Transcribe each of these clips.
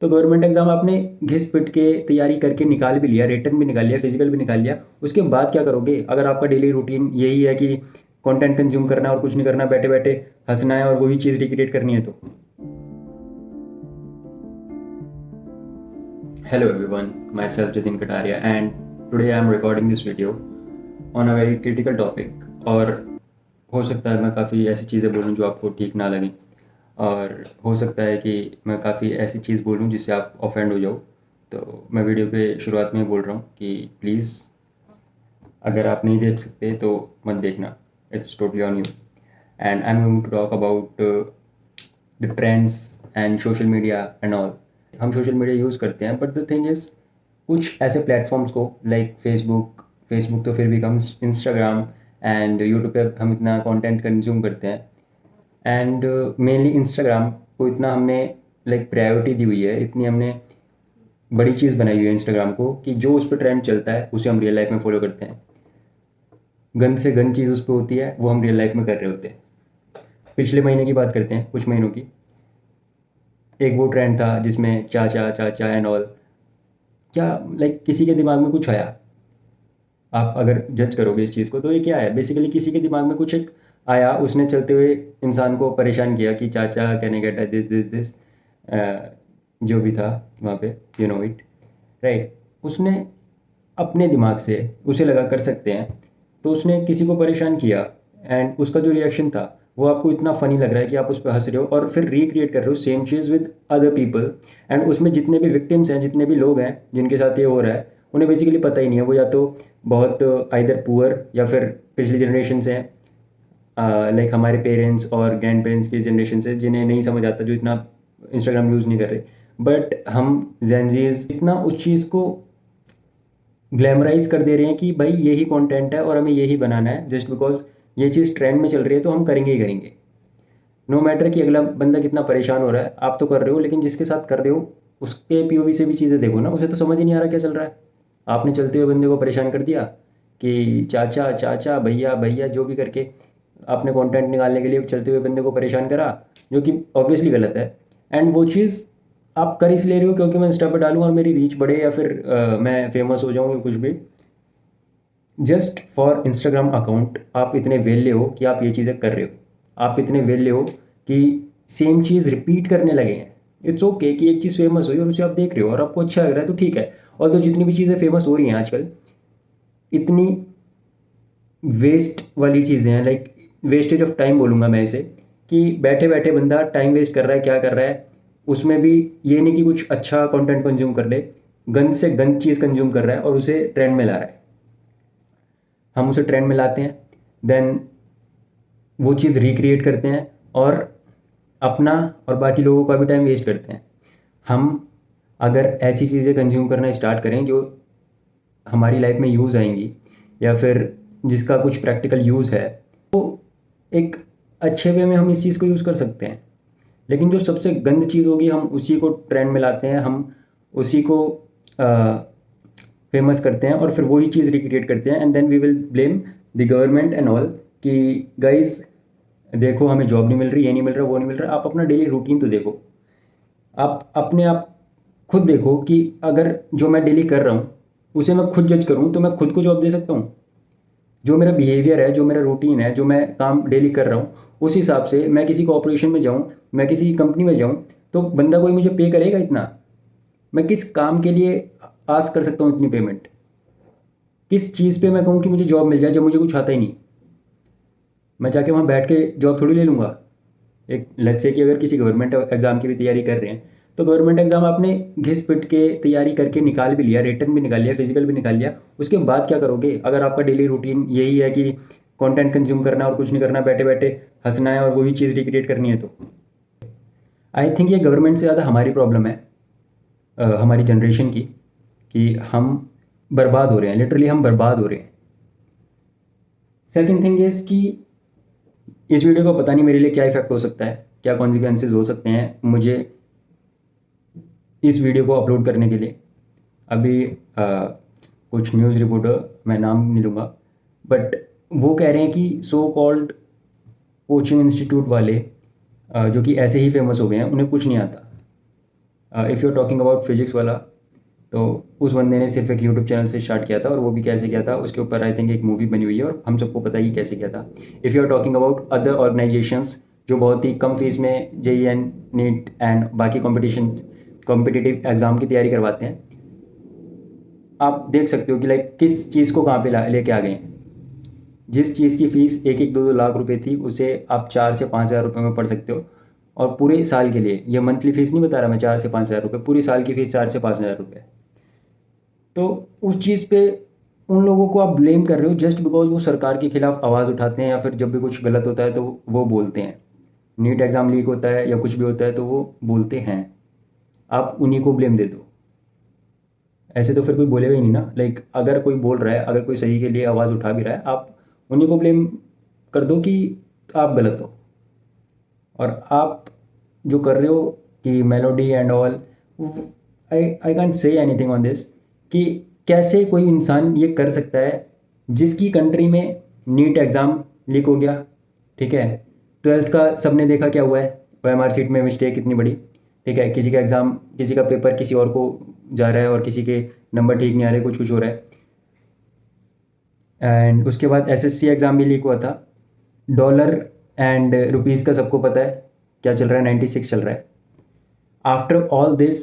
तो government exam आपने घिस पिट के तैयारी करके निकाल भी लिया, रिटन भी निकाल लिया, फिजिकल भी निकाल लिया, उसके बाद क्या करोगे? अगर आपका डेली रूटीन यही है कि कंटेंट कंज्यूम करना है और कुछ नहीं करना, बैठे बैठे हंसना है और वही चीज़ रिक्रिएट करनी है तो। Hello everyone, myself Jatin Kataria and today I am recording this video on a very critical topic। और हो सकता है मैं काफ़ी ऐसी चीज़ें बोलूँ जो आपको ठीक ना लगें, और हो सकता है कि मैं काफ़ी ऐसी चीज़ बोलूँ जिससे आप ऑफेंड हो जाओ। तो मैं वीडियो के शुरुआत में बोल रहा हूँ कि प्लीज़ अगर आप नहीं देख सकते तो मत देखना, it's totally on you. And I am going to talk about the trends and social media and all. हम सोशल मीडिया यूज़ करते हैं, बट द थिंग इज़ कुछ ऐसे प्लेटफॉर्म्स को लाइक फेसबुक तो फिर भी कम, इंस्टाग्राम एंड यूट्यूब पे हम इतना कंटेंट कंज्यूम करते हैं। एंड मेनली इंस्टाग्राम को इतना हमने लाइक प्रायोरिटी दी हुई है, इतनी हमने बड़ी चीज़ बनाई हुई है इंस्टाग्राम को कि जो उस पर ट्रेंड चलता है उसे हम रियल लाइफ में फॉलो करते हैं। गंद से गंद चीज़ उस पर होती है वो हम रियल लाइफ में कर रहे होते हैं। पिछले महीने की बात करते हैं, कुछ महीनों की। एक वो ट्रेंड था जिसमें चाचा चाचा एंड ऑल, क्या लाइक किसी के दिमाग में कुछ आया? आप अगर जज करोगे इस चीज़ को तो ये क्या है? बेसिकली किसी के दिमाग में कुछ एक आया, उसने चलते हुए इंसान को परेशान किया कि चाचा can I get this this this, जो भी था वहाँ पे, यू नो इट, राइट। उसने अपने दिमाग से उसे लगा कर सकते हैं, तो उसने किसी को परेशान किया एंड उसका जो रिएक्शन था वो आपको इतना फ़नी लग रहा है कि आप उस पर हंस रहे हो और फिर रिक्रिएट कर रहे हो same cheese with other people. And उसमें जितने भी विक्टिम्स हैं, जितने भी लोग हैं जिनके साथ ये हो रहा है, उन्हें बेसिकली पता ही नहीं है। वो या तो बहुत आइदर पुअर या फिर पिछली जनरेशन से हैं, लाइक हमारे पेरेंट्स और ग्रैंड पेरेंट्स की जनरेशन से, जिन्हें नहीं समझ आता, जो इतना इंस्टाग्राम यूज़ नहीं कर रहे। बट हम जेनजीज इतना उस चीज़ को ग्लैमराइज कर दे रहे हैं कि भाई यही कंटेंट है और हमें यही बनाना है, जस्ट बिकॉज ये चीज़ ट्रेंड में चल रही है तो हम करेंगे ही करेंगे। नो मैटर कि अगला बंदा कितना परेशान हो रहा है, आप तो कर रहे हो, लेकिन जिसके साथ कर रहे हो उसके पीओवी से भी चीज़ें देखो ना। उसे तो समझ ही नहीं आ रहा क्या चल रहा है। आपने चलते हुए बंदे को परेशान कर दिया कि चाचा चाचा भैया भैया जो भी करके आपने कंटेंट निकालने के लिए चलते हुए बंदे को परेशान करा, जो कि ऑब्वियसली गलत है। एंड वो चीज़ आप कर इसलिए रहे हो क्योंकि मैं इंस्टा पर डालूँ और मेरी रीच बढ़े या फिर मैं फेमस हो जाऊँ या कुछ भी, जस्ट फॉर इंस्टाग्राम अकाउंट। आप इतने वेले हो कि आप ये चीज़ें कर रहे हो, आप इतने वेले हो कि सेम चीज़ रिपीट करने लगे हैं। इट्स ओके कि एक चीज़ फेमस हुई और उसे आप देख रहे हो और आपको अच्छा लग रहा है तो ठीक है। और तो जितनी भी चीज़ें फेमस हो रही हैं आजकल, इतनी वेस्ट वाली चीज़ें हैं, लाइक वेस्टेज ऑफ टाइम बोलूँगा मैं इसे, कि बैठे बैठे बंदा टाइम वेस्ट कर रहा है। क्या कर रहा है उसमें भी? ये नहीं कि कुछ अच्छा कंटेंट कंज्यूम कर ले, गंद से गंद चीज़ कंज्यूम कर रहा है और उसे ट्रेंड में ला रहा है। हम उसे ट्रेंड में लाते हैं, देन वो चीज़ रिक्रिएट करते हैं और अपना और बाकी लोगों का भी टाइम वेस्ट करते हैं। हम अगर ऐसी चीज़ें कंज्यूम करना स्टार्ट करें जो हमारी लाइफ में यूज़ आएंगी या फिर जिसका कुछ प्रैक्टिकल यूज़ है, तो एक अच्छे वे में हम इस चीज़ को यूज़ कर सकते हैं। लेकिन जो सबसे गंद चीज़ होगी हम उसी को ट्रेंड में लाते हैं, हम उसी को फेमस करते हैं और फिर वही चीज़ रिक्रिएट करते हैं। And then we will blame the government and all कि गाइज देखो हमें जॉब नहीं मिल रही, ये नहीं मिल रहा, वो नहीं मिल रहा। आप अपना डेली रूटीन तो देखो, आप अपने आप खुद देखो कि अगर जो मैं डेली कर रहा हूँ उसे मैं खुद जज करूँ तो मैं खुद को जॉब दे सकता हूँ। जो मेरा बिहेवियर है, जो मेरा रूटीन है, जो मैं काम डेली कर रहा हूँ, उस हिसाब से मैं किसी कॉर्पोरेशन में जाऊँ, मैं किसी कंपनी में जाऊँ, तो बंदा कोई मुझे पे करेगा इतना? मैं किस काम के लिए आस्क कर सकता हूँ इतनी पेमेंट? किस चीज़ पे मैं कहूँ कि मुझे जॉब मिल जाए जब मुझे कुछ आता ही नहीं? मैं जाके वहाँ बैठ के जॉब थोड़ी ले लूँगा। एक लेट्स से कि अगर किसी गवर्नमेंट एग्ज़ाम की भी तैयारी कर रहे हैं, तो गवर्नमेंट एग्ज़ाम आपने घिस पिट के तैयारी करके निकाल भी लिया, रिटन भी निकाल लिया, फिजिकल भी निकाल लिया, उसके बाद क्या करोगे? अगर आपका डेली रूटीन यही है कि कंटेंट कंज्यूम करना और कुछ नहीं करना, बैठे बैठे हंसना है और वही चीज़ रिक्रिएट करनी है, तो आई थिंक ये गवर्नमेंट से ज़्यादा हमारी प्रॉब्लम है, हमारी जनरेशन की, कि हम बर्बाद हो रहे हैं, लिटरली हम बर्बाद हो रहे हैं। सेकेंड थिंग इज़ कि इस वीडियो को पता नहीं मेरे लिए क्या इफेक्ट हो सकता है, क्या कॉन्सिक्वेंसेज हो सकते हैं मुझे इस वीडियो को अपलोड करने के लिए। अभी कुछ न्यूज़ रिपोर्टर, मैं नाम नहीं लूँगा, बट वो कह रहे हैं कि सो कॉल्ड कोचिंग इंस्टीट्यूट वाले जो कि ऐसे ही फेमस हो गए हैं, उन्हें कुछ नहीं आता। If you are talking about physics वाला, तो उस बंदे ने सिर्फ एक यूट्यूब चैनल से स्टार्ट किया था, और वो भी कैसे किया था उसके ऊपर आई थिंक एक मूवी बनी हुई है और हम सबको पता है कि कैसे किया था। If you are talking about other organisations जो बहुत ही कम फीस में जेई एंड नीट एंड बाकी कॉम्पिटिटिव एग्ज़ाम की तैयारी करवाते हैं, आप देख सकते हो कि लाइक किस चीज़ को कहाँ पे लेके आ गए हैं। जिस चीज़ की फ़ीस 1-2 लाख रुपए थी, उसे आप 4 से 5 हज़ार रुपये में पढ़ सकते हो, और पूरे साल के लिए, ये मंथली फ़ीस नहीं बता रहा मैं, 4 से 5 हज़ार रुपये, पूरी साल की फ़ीस 4 से 5 हज़ार रुपये। तो उस चीज़ पे उन लोगों को आप ब्लेम कर रहे हो जस्ट बिकॉज वो सरकार के खिलाफ आवाज़ उठाते हैं, या फिर जब भी कुछ गलत होता है तो वो बोलते हैं। नीट एग्ज़ाम लीक होता है या कुछ भी होता है तो वो बोलते हैं, आप उन्हीं को ब्लेम दे दो। ऐसे तो फिर कोई बोलेगा ही नहीं ना। लाइक अगर कोई बोल रहा है, अगर कोई सही के लिए आवाज़ उठा भी रहा है, आप उन्हीं को ब्लेम कर दो कि आप गलत हो। और आप जो कर रहे हो कि melody and all, I can't say anything on this, कि कैसे कोई इंसान ये कर सकता है जिसकी कंट्री में नीट एग्ज़ाम लीक हो गया, ठीक है, 12th का सबने देखा क्या हुआ है, OMR सीट में मिस्टेक कितनी बड़ी, ठीक है, किसी का एग्ज़ाम, किसी का पेपर किसी और को जा रहा है और किसी के नंबर ठीक नहीं आ रहे, कुछ कुछ हो रहा है। एंड उसके बाद SSC एग्ज़ाम भी लीक हुआ था। डॉलर एंड रुपीज़ का सबको पता है क्या चल रहा है, 96 चल रहा है। आफ्टर ऑल दिस,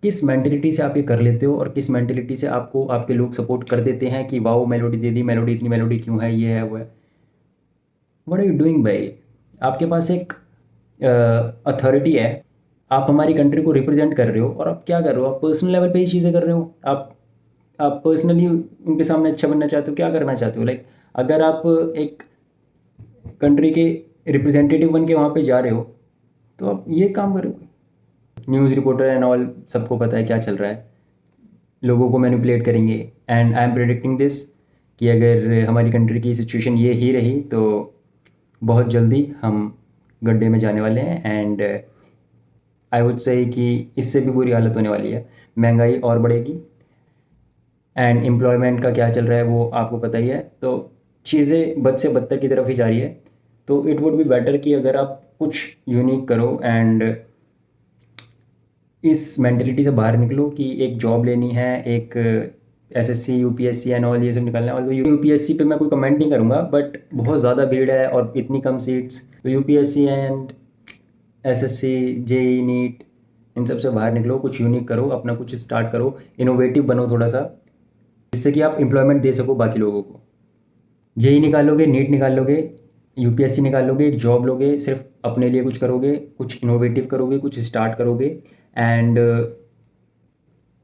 किस मेंटेलिटी से आप ये कर लेते हो, और किस मेंटेलिटी से आपको आपके लोग सपोर्ट कर देते हैं कि वाओ मेलोडी दे दी, मेलोडी इतनी मेलोडी क्यों है, ये है वो है। व्हाट आर यू डूइंग भाई? आपके पास एक अथॉरिटी है, आप हमारी कंट्री को रिप्रेजेंट कर रहे हो, और आप क्या कर रहे हो, आप पर्सनल लेवल पे ही चीज़ें कर रहे हो। आप पर्सनली उनके सामने अच्छा बनना चाहते हो, क्या करना चाहते हो। लाइक अगर आप एक कंट्री के रिप्रेजेंटेटिव बन के वहाँ पे जा रहे हो, तो आप ये काम कर रहे हो। न्यूज़ रिपोर्टर एंड ऑल सबको पता है क्या चल रहा है, लोगों को मैनिपुलेट करेंगे। And I M predicting this कि अगर हमारी कंट्री की सिचुएशन ये ही रही तो बहुत जल्दी हम गड्ढे में जाने वाले हैं। एंड आई वुड से कि इससे भी बुरी हालत होने वाली है, महंगाई और बढ़ेगी, एंड एम्प्लॉयमेंट का क्या चल रहा है वो आपको पता ही है। तो चीज़ें बद से बदतर की तरफ ही जा रही है। तो इट वुड बी बेटर कि अगर आप कुछ यूनिक करो एंड इस मेंटेलिटी से बाहर निकलो कि एक जॉब लेनी है, एक SSC UPSC एंड ऑल ये सब निकालना है। और UPSC पे मैं कोई कमेंट नहीं करूँगा, बट बहुत ज़्यादा भीड़ है और इतनी कम सीट्स, तो UPSC and SSC JEE NEET इन सब से बाहर निकलो, कुछ यूनिक करो, अपना कुछ स्टार्ट करो, इनोवेटिव बनो थोड़ा सा, जिससे कि आप एम्प्लॉयमेंट दे सको बाकी लोगों को। JEE निकाल लोगे, नीट निकाल लोगे, UPSC निकाल लोगे, एक जॉब लोगे, सिर्फ अपने लिए कुछ करोगे, कुछ इनोवेटिव करोगे, कुछ स्टार्ट करोगे, एंड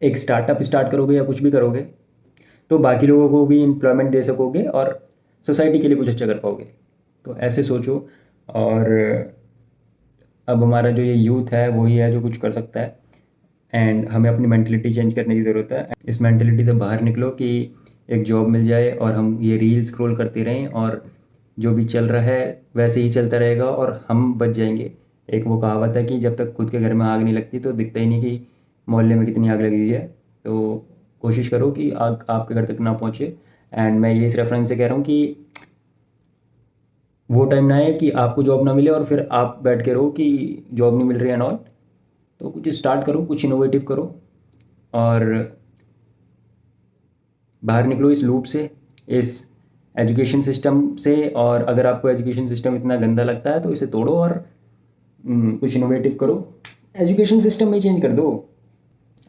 एक स्टार्टअप स्टार्ट करोगे या कुछ भी करोगे, तो बाकी लोगों को भी एम्प्लॉयमेंट दे सकोगे और सोसाइटी के लिए कुछ अच्छा कर पाओगे। तो ऐसे सोचो। और अब हमारा जो ये यूथ है वही है जो कुछ कर सकता है, एंड हमें अपनी मेंटलिटी चेंज करने की ज़रूरत है। इस मेंटलिटी से बाहर निकलो कि एक जॉब मिल जाए और हम ये रील स्क्रॉल करते रहें, और जो भी चल रहा है वैसे ही चलता रहेगा और हम बच जाएंगे। एक वो कहावत है कि जब तक खुद के घर में आग नहीं लगती तो दिखता ही नहीं कि मोहल्ले में कितनी आग लगी हुई है। तो कोशिश करो कि आग आपके घर तक ना पहुँचे। एंड मैं ये इस रेफरेंस से कह रहा हूँ कि वो टाइम ना आए कि आपको जॉब ना मिले और फिर आप बैठ के रहो कि जॉब नहीं मिल रही है एंड ऑल। तो कुछ स्टार्ट करो, कुछ इनोवेटिव करो और बाहर निकलो इस लूप से, इस एजुकेशन सिस्टम से। और अगर आपको एजुकेशन सिस्टम इतना गंदा लगता है तो इसे तोड़ो और कुछ इनोवेटिव करो, एजुकेशन सिस्टम में ही चेंज कर दो।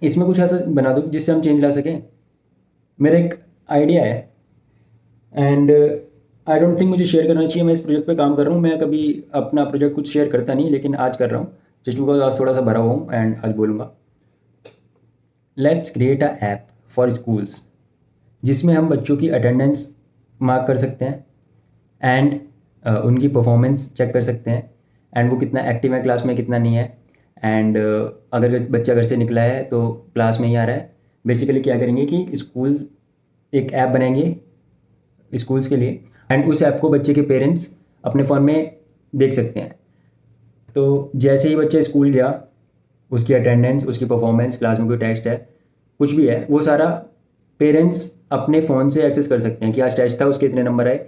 इसमें कुछ ऐसा बना दो जिससे हम चेंज ला सकें। मेरा एक आइडिया है एंड आई डोंट थिंक मुझे शेयर करना चाहिए। मैं इस प्रोजेक्ट पे काम कर रहा हूँ। मैं कभी अपना प्रोजेक्ट कुछ शेयर करता नहीं, लेकिन आज कर रहा हूँ जस्ट बिकॉज आज थोड़ा सा भरा हुआ हूँ एंड आज बोलूँगा। Let's create a app for schools जिसमें हम बच्चों की अटेंडेंस मार्क कर सकते हैं एंड उनकी परफॉर्मेंस चेक कर सकते हैं, एंड वो कितना एक्टिव है क्लास में, कितना नहीं है। एंड अगर बच्चा घर से निकला है तो क्लास में ही आ रहा है। बेसिकली क्या करेंगे कि स्कूल एक ऐप बनाएंगे स्कूल्स के लिए, एंड उस ऐप को बच्चे के पेरेंट्स अपने फ़ोन में देख सकते हैं। तो जैसे ही बच्चा स्कूल गया, उसकी अटेंडेंस, उसकी परफॉर्मेंस, क्लास में कोई टेस्ट है, कुछ भी है, वो सारा पेरेंट्स अपने फ़ोन से एक्सेस कर सकते हैं कि आज टेस्ट था, उसके इतने नंबर आए,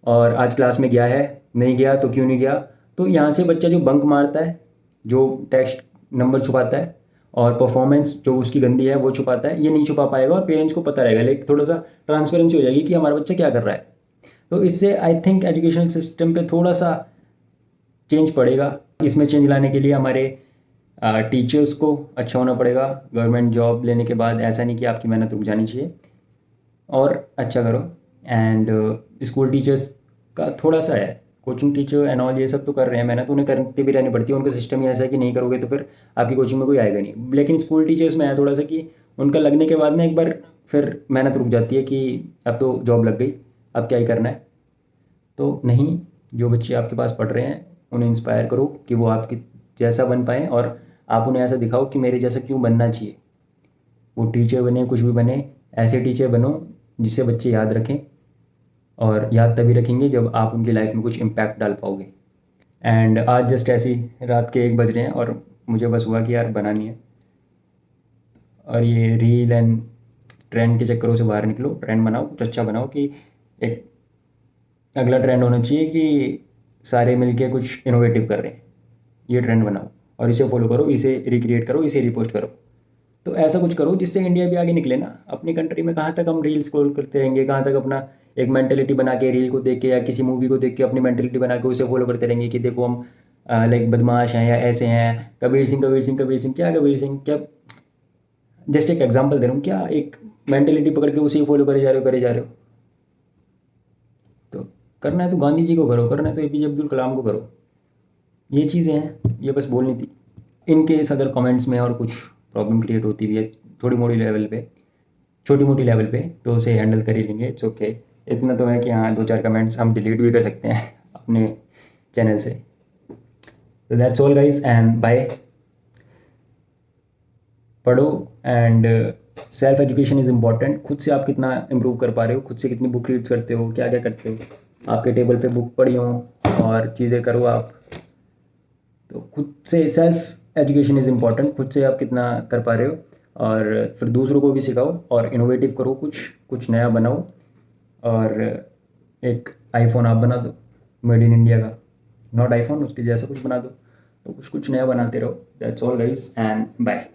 और आज क्लास में गया है, नहीं गया तो क्यों नहीं गया। तो यहाँ से बच्चा जो बंक मारता है, जो टेस्ट नंबर छुपाता है, और परफॉर्मेंस जो उसकी गंदी है वो छुपाता है, ये नहीं छुपा पाएगा और पेरेंट्स को पता रहेगा, लेकिन थोड़ा सा ट्रांसपेरेंसी हो जाएगी कि हमारा बच्चा क्या कर रहा है। तो इससे आई थिंक एजुकेशनल सिस्टम पे थोड़ा सा चेंज पड़ेगा। इसमें चेंज लाने के लिए हमारे टीचर्स को अच्छा होना पड़ेगा। गवर्नमेंट जॉब लेने के बाद ऐसा नहीं कि आपकी मेहनत रुक जानी चाहिए, और अच्छा करो। एंड स्कूल टीचर्स का थोड़ा सा है, कोचिंग टीचर एंड ऑल ये सब तो कर रहे हैं मेहनत, उन्हें करती भी रहनी पड़ती है, उनका सिस्टम ही ऐसा है कि नहीं करोगे तो फिर आपकी कोचिंग में कोई आएगा नहीं। लेकिन स्कूल टीचर्स में है थोड़ा सा कि उनका लगने के बाद ना एक बार फिर मेहनत रुक जाती है कि अब तो जॉब लग गई, अब क्या ही करना है। तो नहीं, जो बच्चे आपके पास पढ़ रहे हैं उन्हें इंस्पायर करो कि वो आपकी जैसा बन पाएँ, और आप उन्हें ऐसा दिखाओ कि मेरे जैसा क्यों बनना चाहिए। वो टीचर बने, कुछ भी बने, ऐसे टीचर बनो जिससे बच्चे याद रखें, और याद तभी रखेंगे जब आप उनकी लाइफ में कुछ इम्पैक्ट डाल पाओगे। एंड आज जस्ट ऐसी रात के 1 बज रहे हैं और मुझे बस हुआ कि यार बनानी है, और ये रील एंड ट्रेंड के चक्करों से बाहर निकलो, ट्रेंड बनाओ, कुछ अच्छा बनाओ कि एक अगला ट्रेंड होना चाहिए कि सारे मिलके कुछ इनोवेटिव कर रहे हैं, ये ट्रेंड बनाओ और इसे फॉलो करो, इसे रिक्रिएट करो, इसे रिपोस्ट करो। तो ऐसा कुछ करो जिससे इंडिया भी आगे निकले ना। अपनी कंट्री में कहाँ तक हम रील स्क्रॉल करते रहेंगे, कहाँ तक अपना एक मेंटेलिटी बना के रील को देख के या किसी मूवी को देख के अपनी मेंटेलिटी बना के उसे फॉलो करते रहेंगे कि देखो हम लाइक बदमाश हैं या ऐसे हैं। कबीर सिंह कबीर सिंह कबीर सिंह, क्या कबीर सिंह, क्या, जस्ट एक एग्जांपल दे रहा हूँ, क्या एक मेंटेलिटी पकड़ के उसे ही फॉलो करे जा रहे हो, करे जा रहे हो। तो करना है तो गांधी जी को करो, करना है तो एपीजे अब्दुल कलाम को करो। ये चीज़ें हैं, ये बस बोलनी थी। इन केस अगर कमेंट्स में और कुछ प्रॉब्लम क्रिएट होती भी है थोड़ी मोटी लेवल पे, छोटी मोटी लेवल पे, तो उसे हैंडल कर ही लेंगे, इट्स ओके। इतना तो है कि हाँ 2-4 कमेंट्स हम डिलीट भी कर सकते हैं अपने चैनल से। तो that's all guys and bye. पढ़ो and self education is important. खुद से आप कितना इम्प्रूव कर पा रहे हो, खुद से कितनी बुक रीड्स करते हो, क्या क्या करते हो, आपके टेबल पे बुक पढ़ी हो और चीज़ें करो आप। तो खुद से सेल्फ एजुकेशन इज़ इम्पॉर्टेंट, खुद से आप कितना कर पा रहे हो, और फिर दूसरों को भी सिखाओ और इनोवेटिव करो, कुछ कुछ नया बनाओ, और एक आईफोन आप बना दो मेड इन इंडिया का, नॉट आईफोन, उसके जैसा कुछ बना दो। तो कुछ कुछ नया बनाते रहो। That's all guys and bye.